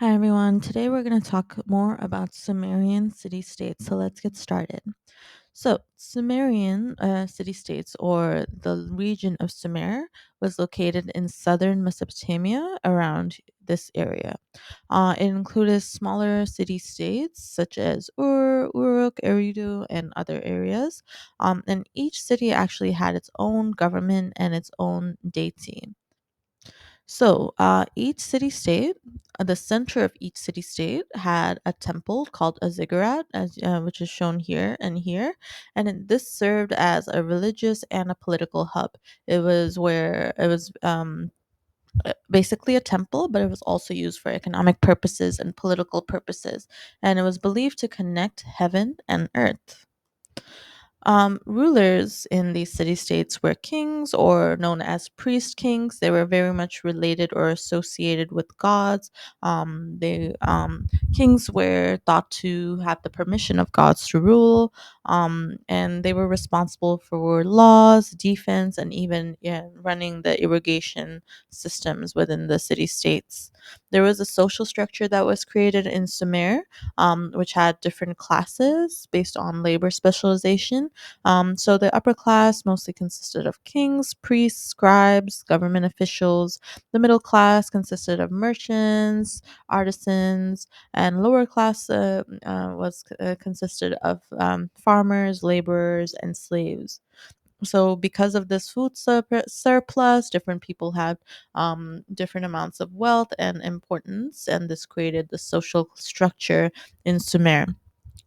Hi everyone. Today we're going to talk more about Sumerian city states. So let's get started. So, Sumerian city states, or the region of Sumer, was located in southern Mesopotamia around this area. It included smaller city states such as Uruk, Eridu, and other areas. And each city actually had its own government and its own deity. So, each city state, the center of each city state had a temple called a ziggurat, which is shown here and here, and this served as a religious and a political hub. It was basically a temple, but it was also used for economic purposes and political purposes, and it was believed to connect heaven and earth. Rulers in these city states were kings, or known as priest kings. They were very much related or associated with gods. They Kings were thought to have the permission of gods to rule, and they were responsible for laws, defense, and even running the irrigation systems within the city states. There was a social structure that was created in Sumer, which had different classes based on labor specialization. So the upper class mostly consisted of kings, priests, scribes, government officials. The middle class consisted of merchants, artisans, and lower class was consisted of farmers, laborers, and slaves. So because of this surplus, different people had different amounts of wealth and importance, and this created the social structure in Sumer.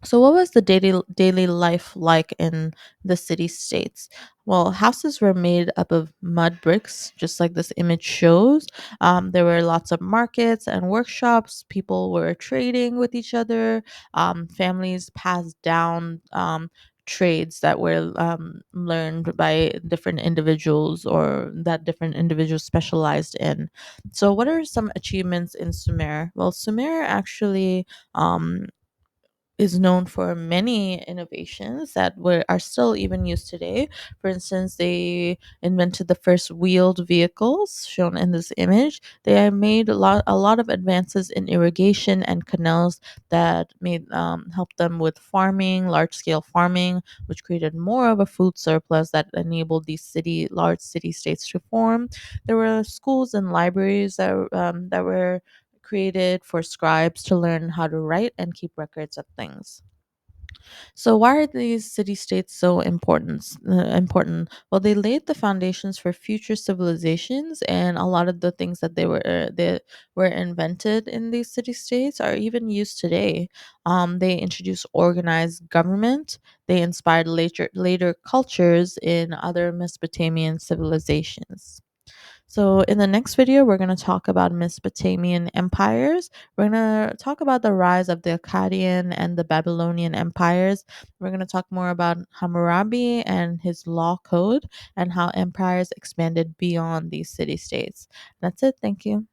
So, what was the daily life like in the city states? Well, houses were made up of mud bricks, just like this image shows. There were lots of markets and workshops. People were trading with each other. Families passed down trades that were learned by different individuals, or that different individuals specialized in. So, what are some achievements in Sumer? Well, Sumer actually is known for many innovations that are still even used today. For instance, they invented the first wheeled vehicles shown in this image. They have made a lot of advances in irrigation and canals that made helped them with farming, large scale farming, which created more of a food surplus that enabled these large city states to form. There were schools and libraries that were created for scribes to learn how to write and keep records of things. So, why are these city states so important? Well, they laid the foundations for future civilizations, and a lot of the things that were invented in these city states are even used today. They introduced organized government. They inspired later cultures in other Mesopotamian civilizations. So, in the next video, we're going to talk about Mesopotamian empires. We're going to talk about the rise of the Akkadian and the Babylonian empires. We're going to talk more about Hammurabi and his law code, and how empires expanded beyond these city states. That's it. Thank you.